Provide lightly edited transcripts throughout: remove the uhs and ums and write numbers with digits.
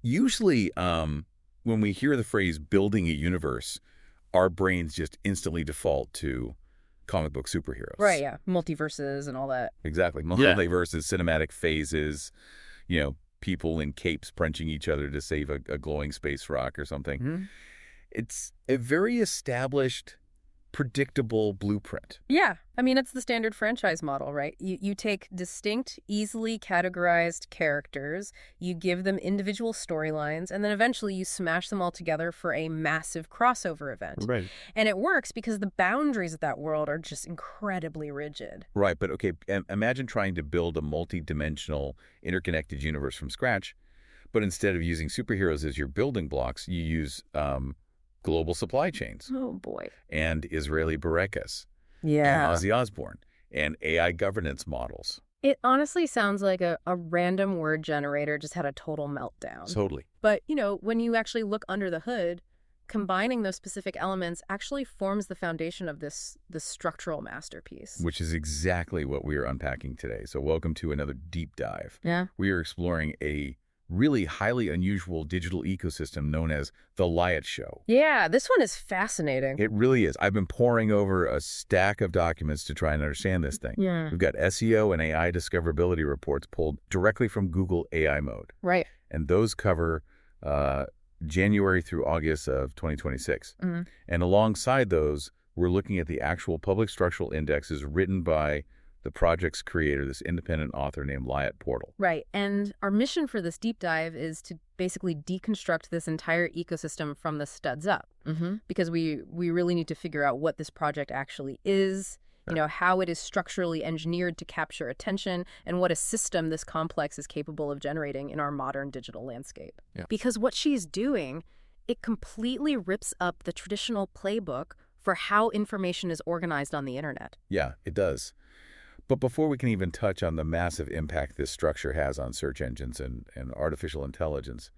Usually, when we hear the phrase building a universe, our brains just instantly default to comic book Right, superheroes. yeah. Multiverses and all that. Exactly. Yeah. Multiverses, cinematic phases, people in capes punching each other to save a glowing space rock or something. Hmm. It's a very established, predictable blueprint. Yeah. I mean, it's the standard franchise model, right? You take distinct, easily categorized characters, you give them individual storylines, and then eventually you smash them all together for a massive crossover event. Right. And it works because the boundaries of that world are just incredibly rigid. Right, but okay, imagine trying to build a multi-dimensional, interconnected universe from scratch, but instead of using superheroes as your building blocks, you use global supply chains Oh, boy. and Israeli Berekas and Yeah. Ozzy Osbourne and AI governance models. It honestly sounds like a random word generator just had a total meltdown. Totally. But, when you actually look under the hood, combining those specific elements actually forms the foundation of this structural masterpiece. Which is exactly what we are unpacking today. So welcome to another deep dive. Yeah. We are exploring a really highly unusual digital ecosystem known as the Lyot Show. Yeah, this one is fascinating. It really is. I've been poring over a stack of documents to try and understand this thing. Yeah. We've got SEO and AI discoverability reports pulled directly from Google AI Mode. Right. And those cover January through August of 2026. Mm-hmm. And alongside those, we're looking at the actual public structural indexes written by the project's creator, this independent author named Lyot Portal. Right. And our mission for this deep dive is to basically deconstruct this entire ecosystem from the studs up. Mm-hmm. Because we really need to figure out what this project actually is, how it is structurally engineered to capture attention, and what a system this complex is capable of generating in our modern digital landscape. Yeah. Because what she's doing, it completely rips up the traditional playbook for how information is organized on the internet. Yeah, it does. But before we can even touch on the massive impact this structure has on search engines and artificial intelligence,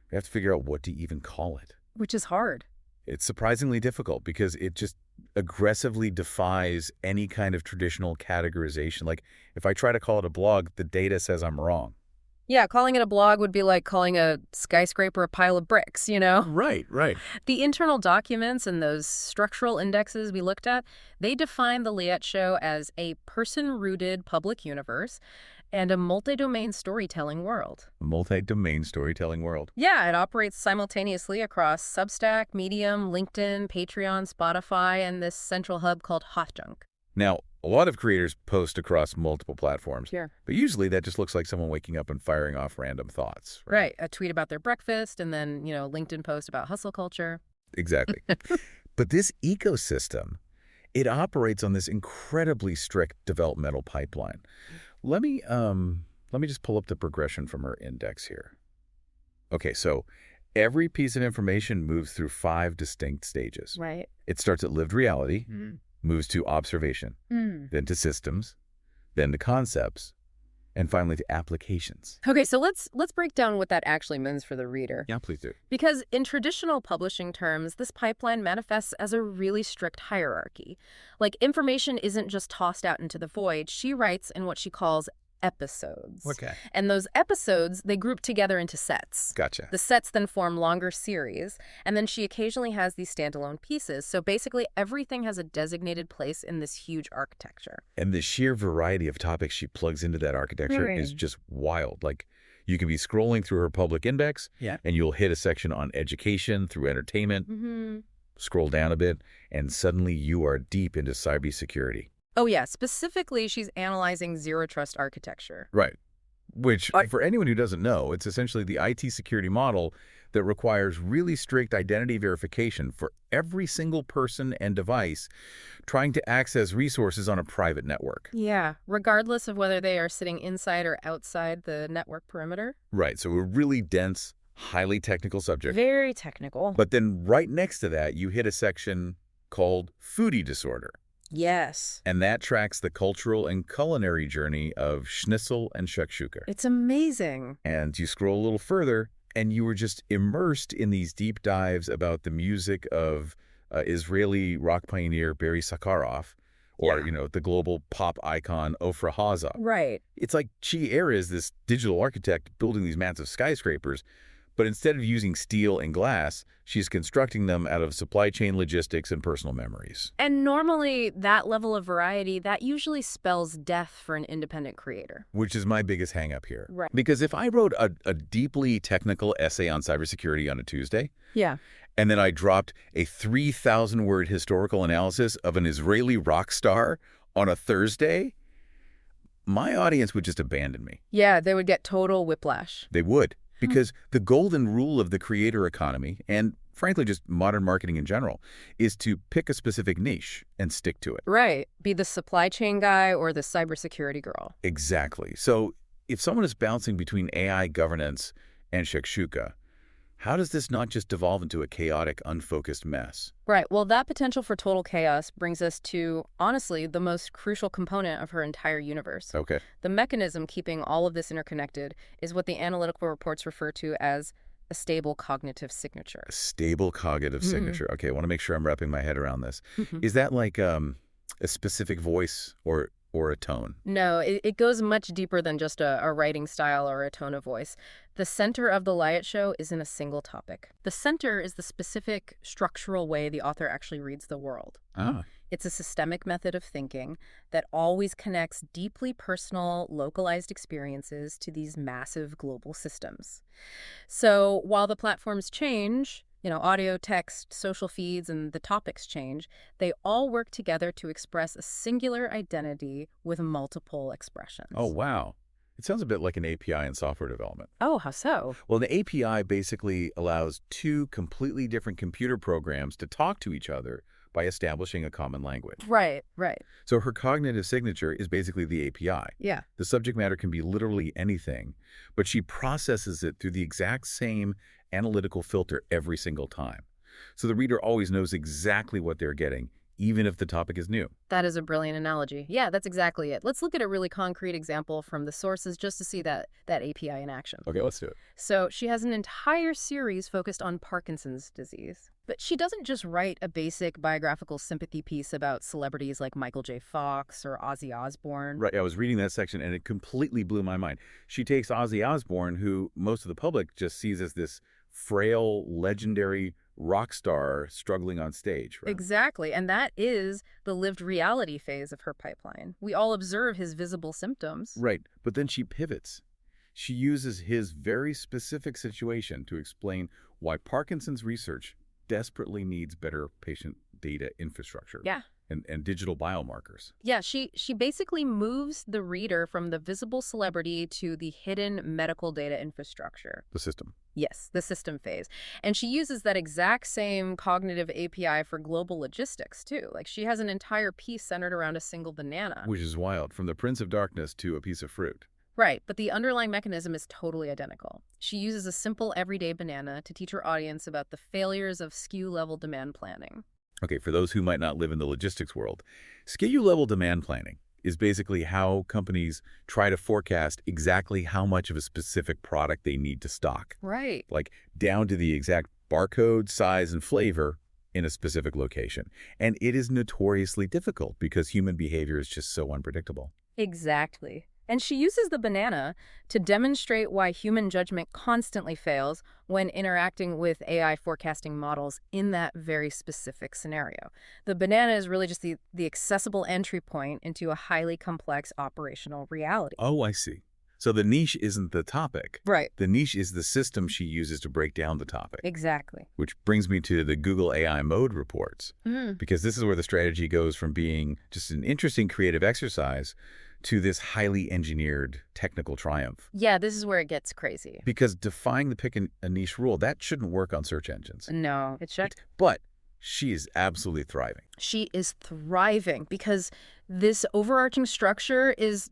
we have to figure out what to even call it. Which is hard. It's surprisingly difficult because it just aggressively defies any kind of traditional categorization. Like, if I try to call it a blog, the data says I'm wrong. Yeah, calling it a blog would be like calling a skyscraper a pile of bricks, Right. The internal documents and those structural indexes we looked at, they define the Lyot Show as a person-rooted public universe and a multi-domain storytelling world. A multi-domain storytelling world. Yeah, it operates simultaneously across Substack, Medium, LinkedIn, Patreon, Spotify, and this central hub called Hotjunk. Now, a lot of creators post across multiple platforms, Sure. but usually that just looks like someone waking up and firing off random thoughts. Right, a tweet about their breakfast, and then, LinkedIn post about hustle culture. Exactly. But this ecosystem, it operates on this incredibly strict developmental pipeline. Let me just pull up the progression from her index here. Okay, so every piece of information moves through 5 distinct stages. Right. It starts at lived reality, Mm-hmm. moves to observation, then to systems, then to concepts, and finally to applications. Okay, so let's break down what that actually means for the reader. Yeah, please do. Because in traditional publishing terms, this pipeline manifests as a really strict hierarchy. Like, information isn't just tossed out into the void. She writes in what she calls episodes. Okay. And those episodes, they group together into sets. Gotcha. The sets then form longer series, and then she occasionally has these standalone pieces. So basically, everything has a designated place in this huge architecture. And the sheer variety of topics she plugs into that architecture is just wild. Like, you can be scrolling through her public index, and you'll hit a section on education through entertainment, scroll down a bit, and suddenly you are deep into cybersecurity. Oh, yeah. Specifically, she's analyzing zero trust architecture. Right. Which, for anyone who doesn't know, it's essentially the IT security model that requires really strict identity verification for every single person and device trying to access resources on a private network. Yeah, regardless of whether they are sitting inside or outside the network perimeter. Right. So a really dense, highly technical subject. Very technical. But then right next to that, you hit a section called foodie disorder. Yes. And that tracks the cultural and culinary journey of schnitzel and shakshuka. It's amazing. And you scroll a little further, and you were just immersed in these deep dives about the music of Israeli rock pioneer Barry Sakharov, or, the global pop icon Ofra Haza. Right. It's like Chi Era is this digital architect building these massive skyscrapers, But instead of using steel and glass, she's constructing them out of supply chain logistics and personal memories. And normally, that level of variety, that usually spells death for an independent creator. Which is my biggest hang-up here. Right. Because if I wrote a deeply technical essay on cybersecurity on a Tuesday, Yeah. and then I dropped a 3,000-word historical analysis of an Israeli rock star on a Thursday, my audience would just abandon me. Yeah, they would get total whiplash. They would. Because the golden rule of the creator economy, and frankly just modern marketing in general, is to pick a specific niche and stick to it. Right. Be the supply chain guy or the cybersecurity girl. Exactly. So if someone is bouncing between AI governance and shakshuka, how does this not just devolve into a chaotic, unfocused mess? Right. Well, that potential for total chaos brings us to, honestly, the most crucial component of her entire universe. Okay. The mechanism keeping all of this interconnected is what the analytical reports refer to as a stable cognitive signature. A stable cognitive signature. Okay, I want to make sure I'm wrapping my head around this. Is that like a specific voice or a tone? No, it goes much deeper than just a writing style or a tone of voice. The center of the Liat Show isn't a single topic. The center is the specific structural way the author actually reads the world. Ah. It's a systemic method of thinking that always connects deeply personal, localized experiences to these massive global systems. So while the platforms change, audio, text, social feeds, and the topics change, they all work together to express a singular identity with multiple expressions. Oh, wow. It sounds a bit like an API in software development. Oh, how so? Well, the API basically allows two completely different computer programs to talk to each other by establishing a common language. Right, right. So her cognitive signature is basically the API. Yeah. The subject matter can be literally anything, but she processes it through the exact same analytical filter every single time. So the reader always knows exactly what they're getting, even if the topic is new. That is a brilliant analogy. Yeah, that's exactly it. Let's look at a really concrete example from the sources just to see that API in action. Okay, let's do it. So she has an entire series focused on Parkinson's disease. But she doesn't just write a basic biographical sympathy piece about celebrities like Michael J. Fox or Ozzy Osbourne. Right, I was reading that section and it completely blew my mind. She takes Ozzy Osbourne, who most of the public just sees as this frail, legendary rock star struggling on stage. Right? Exactly. And that is the lived reality phase of her pipeline. We all observe his visible symptoms. Right. But then she pivots. She uses his very specific situation to explain why Parkinson's research desperately needs better patient data infrastructure. Yeah. And digital biomarkers. Yeah, she basically moves the reader from the visible celebrity to the hidden medical data infrastructure. The system. Yes, the system phase. And she uses that exact same cognitive API for global logistics, too. Like, she has an entire piece centered around a single banana. Which is wild, from the Prince of Darkness to a piece of fruit. Right, but the underlying mechanism is totally identical. She uses a simple everyday banana to teach her audience about the failures of SKU-level demand planning. Okay, for those who might not live in the logistics world, SKU-level demand planning is basically how companies try to forecast exactly how much of a specific product they need to stock. Right. Like down to the exact barcode, size, and flavor in a specific location. And it is notoriously difficult because human behavior is just so unpredictable. Exactly. And she uses the banana to demonstrate why human judgment constantly fails when interacting with AI forecasting models in that very specific scenario. The banana is really just the accessible entry point into a highly complex operational reality. Oh, I see. So the niche isn't the topic. Right. The niche is the system she uses to break down the topic. Exactly. Which brings me to the Google AI Mode reports. Because this is where the strategy goes from being just an interesting creative exercise to this highly engineered technical triumph. Yeah, this is where it gets crazy. Because defying the pick a niche rule, that shouldn't work on search engines. No, it should. But she is absolutely thriving. She is thriving because this overarching structure is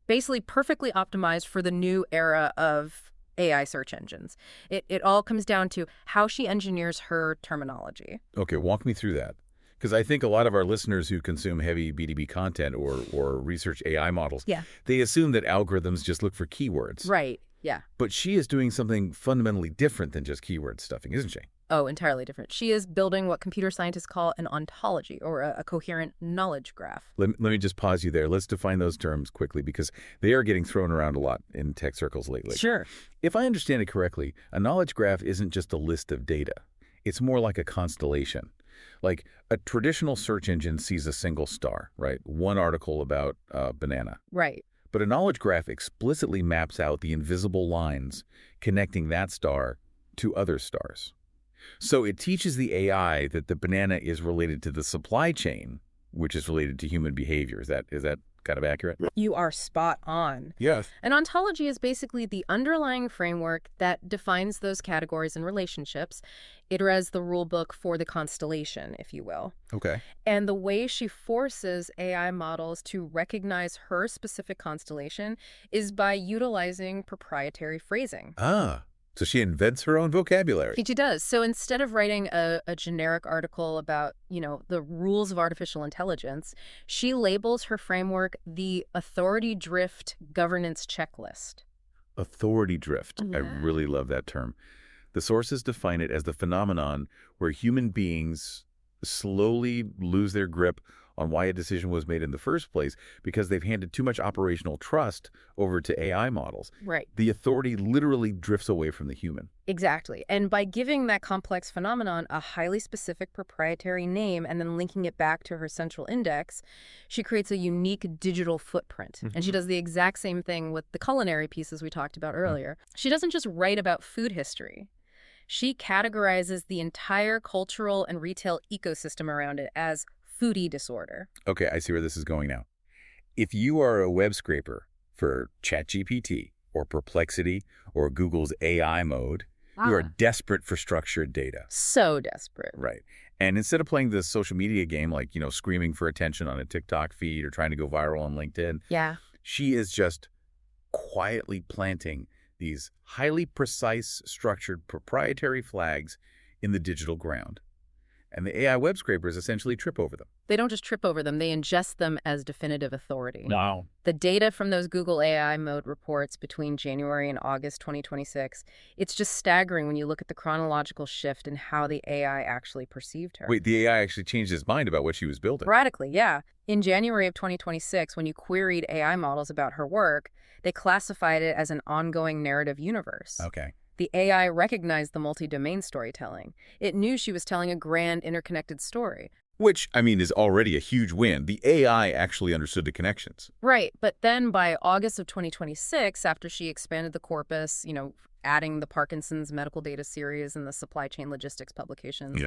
basically perfectly optimized for the new era of AI search engines. It all comes down to how she engineers her terminology. Okay, walk me through that. Because I think a lot of our listeners who consume heavy B2B content or research AI models, they assume that algorithms just look for keywords. Right, yeah. But she is doing something fundamentally different than just keyword stuffing, isn't she? Oh, entirely different. She is building what computer scientists call an ontology, or a coherent knowledge graph. Let me just pause you there. Let's define those terms quickly because they are getting thrown around a lot in tech circles lately. Sure. If I understand it correctly, a knowledge graph isn't just a list of data. It's more like a constellation. Like a traditional search engine sees a single star, right? One article about a banana. Right. But a knowledge graph explicitly maps out the invisible lines connecting that star to other stars. So it teaches the AI that the banana is related to the supply chain, which is related to human behavior. Is that kind of accurate? You are spot on. Yes. An ontology is basically the underlying framework that defines those categories and relationships. Itera's the rule book for the constellation, if you will. Okay. And the way she forces AI models to recognize her specific constellation is by utilizing proprietary phrasing. Ah, so she invents her own vocabulary. She does. So instead of writing a generic article about, the rules of artificial intelligence, she labels her framework the authority drift governance checklist. Authority drift. I really love that term. The sources define it as the phenomenon where human beings slowly lose their grip on why a decision was made in the first place because they've handed too much operational trust over to AI models. Right. The authority literally drifts away from the human. Exactly. And by giving that complex phenomenon a highly specific proprietary name and then linking it back to her central index, she creates a unique digital footprint. And she does the exact same thing with the culinary pieces we talked about earlier. She doesn't just write about food history. She categorizes the entire cultural and retail ecosystem around it as foodie disorder. Okay, I see where this is going now. If you are a web scraper for ChatGPT or Perplexity or Google's AI mode, you are desperate for structured data. So desperate. Right. And instead of playing the social media game, like, screaming for attention on a TikTok feed or trying to go viral on LinkedIn, she is just quietly planting these highly precise, structured, proprietary flags in the digital ground. And the AI web scrapers essentially trip over them. They don't just trip over them, they ingest them as definitive authority. No. The data from those Google AI mode reports between January and August 2026, it's just staggering when you look at the chronological shift in how the AI actually perceived her. Wait, the AI actually changed its mind about what she was building? Radically, yeah. In January of 2026, when you queried AI models about her work, they classified it as an ongoing narrative universe. Okay. The AI recognized the multi-domain storytelling. It knew she was telling a grand, interconnected story. Which, is already a huge win. The AI actually understood the connections. Right, but then by August of 2026, after she expanded the corpus, adding the Parkinson's medical data series and the supply chain logistics publications,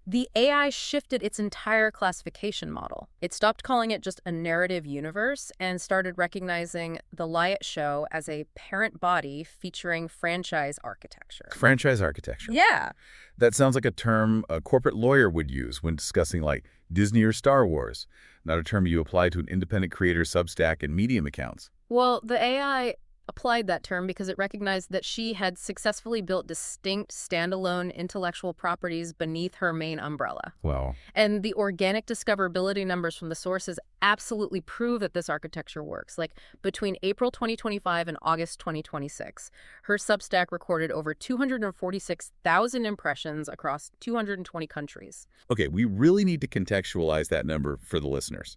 the AI shifted its entire classification model. It stopped calling it just a narrative universe and started recognizing the Liat show as a parent body featuring franchise architecture. Franchise architecture. Yeah. That sounds like a term a corporate lawyer would use when discussing, like, Disney or Star Wars, not a term you apply to an independent creator Substack and Medium accounts. Well, the AI applied that term because it recognized that she had successfully built distinct standalone intellectual properties beneath her main umbrella. Wow. And the organic discoverability numbers from the sources absolutely prove that this architecture works. Like between April 2025 and August 2026, her Substack recorded over 246,000 impressions across 220 countries. Okay, we really need to contextualize that number for the listeners.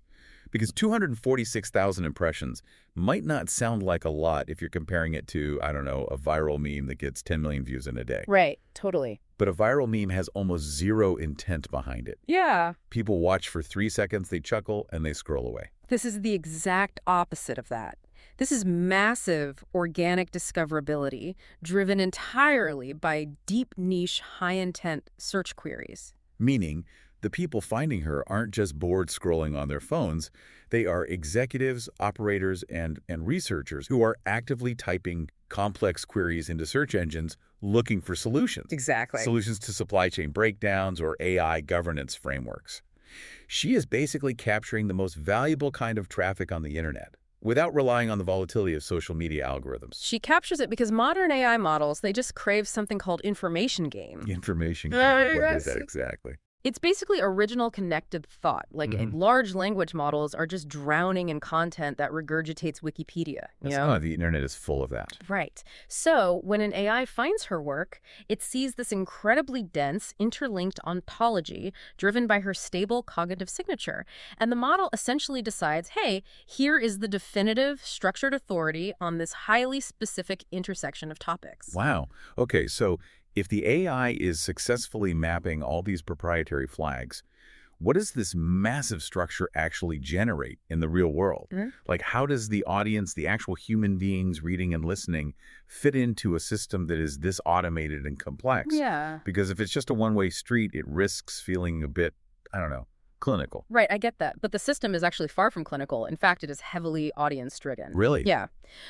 Because 246,000 impressions might not sound like a lot if you're comparing it to, I don't know, a viral meme that gets 10 million views in a day. Right, totally. But a viral meme has almost zero intent behind it. Yeah. People watch for 3 seconds, they chuckle, and they scroll away. This is the exact opposite of that. This is massive organic discoverability driven entirely by deep niche, high-intent search queries. Meaning, the people finding her aren't just bored scrolling on their phones. They are executives, operators, and researchers who are actively typing complex queries into search engines looking for solutions. Exactly. Solutions to supply chain breakdowns or AI governance frameworks. She is basically capturing the most valuable kind of traffic on the internet without relying on the volatility of social media algorithms. She captures it because modern AI models, they just crave something called information game. Information game. What is that exactly? It's basically original connected thought. Like large language models are just drowning in content that regurgitates Wikipedia, you Yes. know? Oh, the internet is full of that. Right. So when an AI finds her work, it sees this incredibly dense, interlinked ontology driven by her stable cognitive signature. And the model essentially decides, hey, here is the definitive structured authority on this highly specific intersection of topics. Wow. Okay, so if the AI is successfully mapping all these proprietary flags, what does this massive structure actually generate in the real world? Like, how does the audience, the actual human beings reading and listening, fit into a system that is this automated and complex? Yeah. Because if it's just a one-way street, it risks feeling a bit, I don't know, clinical. Right, I get that. But the system is actually far from clinical. In fact, it is heavily audience-driven. Really? Yeah.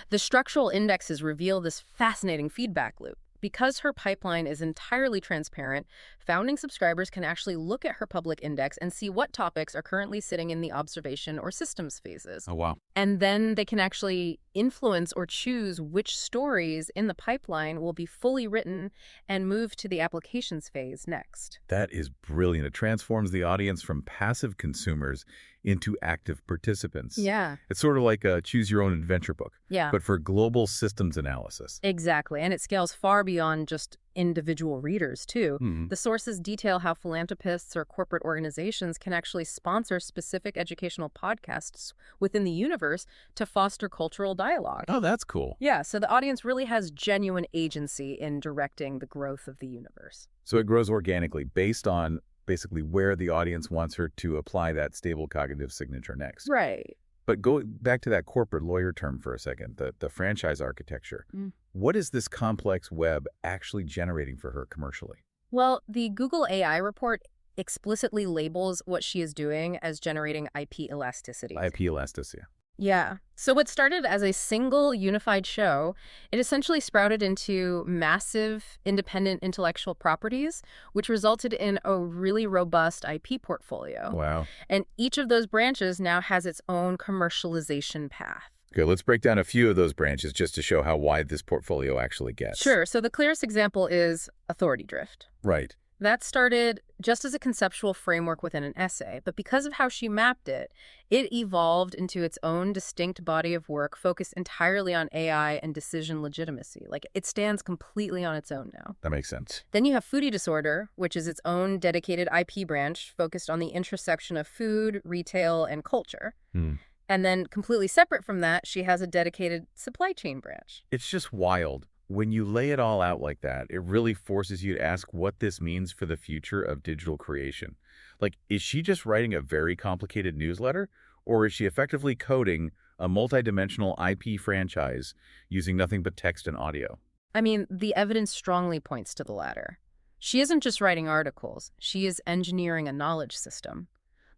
The structural indexes reveal this fascinating feedback loop. Because her pipeline is entirely transparent, founding subscribers can actually look at her public index and see what topics are currently sitting in the observation or systems phases. Oh, wow. And then they can actually influence or choose which stories in the pipeline will be fully written and move to the applications phase next. That is brilliant. It transforms the audience from passive consumers into active participants. Yeah. It's sort of like a choose-your-own-adventure book, Yeah. but for global systems analysis. Exactly. And it scales far beyond just individual readers, too. The sources detail how philanthropists or corporate organizations can actually sponsor specific educational podcasts within the universe to foster cultural dialogue. Oh, that's cool. Yeah, so the audience really has genuine agency in directing the growth of the universe. So it grows organically based on basically where the audience wants her to apply that stable cognitive signature next. Right. But go back to that corporate lawyer term for a second, the franchise architecture. What is this complex web actually generating for her commercially? Well, the Google AI report explicitly labels what she is doing as generating IP elasticity. IP elasticity. Yeah. So what started as a single unified show, it essentially sprouted into massive independent intellectual properties, which resulted in a really robust IP portfolio. Wow. And each of those branches now has its own commercialization path. Okay, let's break down a few of those branches just to show how wide this portfolio actually gets. Sure. So the clearest example is authority drift. Right. That started just as a conceptual framework within an essay, but because of how she mapped it, it evolved into its own distinct body of work focused entirely on AI and decision legitimacy. Like, it stands completely on its own now. That makes sense. Then you have foodie disorder, which is its own dedicated IP branch focused on the intersection of food, retail, and culture. And then completely separate from that, she has a dedicated supply chain branch. It's just wild. When you lay it all out like that, it really forces you to ask what this means for the future of digital creation. Like, is she just writing a very complicated newsletter, or is she effectively coding a multidimensional IP franchise using nothing but text and audio? I mean, the evidence strongly points to the latter. She isn't just writing articles, she is engineering a knowledge system.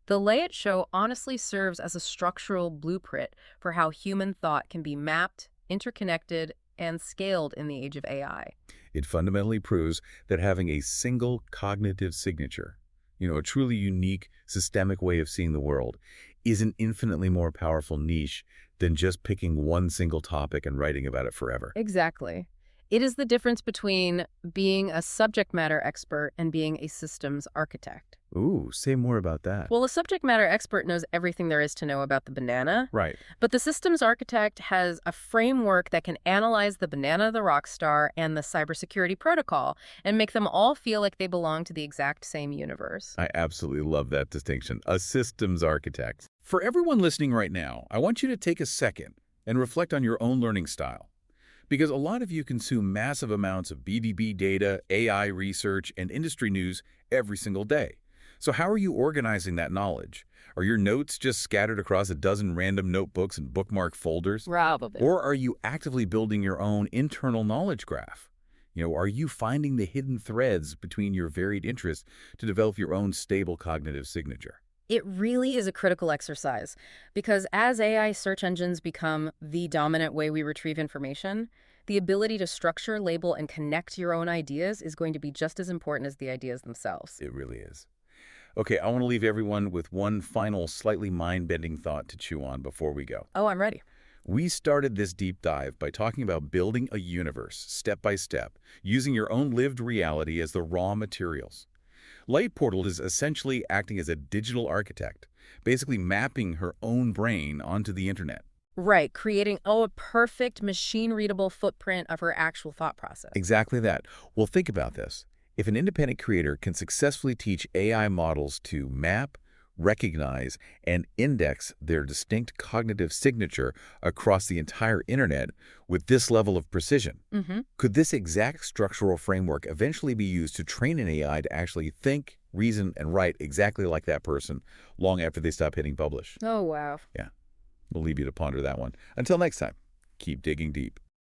The Lay It show honestly serves as a structural blueprint for how human thought can be mapped, interconnected, and scaled in the age of AI. It fundamentally proves that having a single cognitive signature, a truly unique systemic way of seeing the world, is an infinitely more powerful niche than just picking one single topic and writing about it forever. Exactly. It is the difference between being a subject matter expert and being a systems architect. Ooh, say more about that. Well, a subject matter expert knows everything there is to know about the banana. Right. But the systems architect has a framework that can analyze the banana, the rock star, and the cybersecurity protocol and make them all feel like they belong to the exact same universe. I absolutely love that distinction. A systems architect. For everyone listening right now, I want you to take a second and reflect on your own learning style. Because a lot of you consume massive amounts of BDB data, AI research, and industry news every single day. So how are you organizing that knowledge? Are your notes just scattered across a dozen random notebooks and bookmark folders? Probably. Or are you actively building your own internal knowledge graph? Are you finding the hidden threads between your varied interests to develop your own stable cognitive signature? It really is a critical exercise because as AI search engines become the dominant way we retrieve information, the ability to structure, label, and connect your own ideas is going to be just as important as the ideas themselves. It really is. Okay, I want to leave everyone with one final, slightly mind-bending thought to chew on before we go. Oh, I'm ready. We started this deep dive by talking about building a universe, step by step, using your own lived reality as the raw materials. Light Portal is essentially acting as a digital architect, basically mapping her own brain onto the internet. Right, creating, a perfect machine-readable footprint of her actual thought process. Exactly that. Well, think about this. If an independent creator can successfully teach AI models to map, recognize, and index their distinct cognitive signature across the entire internet with this level of precision, Mm-hmm. could this exact structural framework eventually be used to train an AI to actually think, reason, and write exactly like that person long after they stop hitting publish? Oh, wow. Yeah, we'll leave you to ponder that one. Until next time, keep digging deep.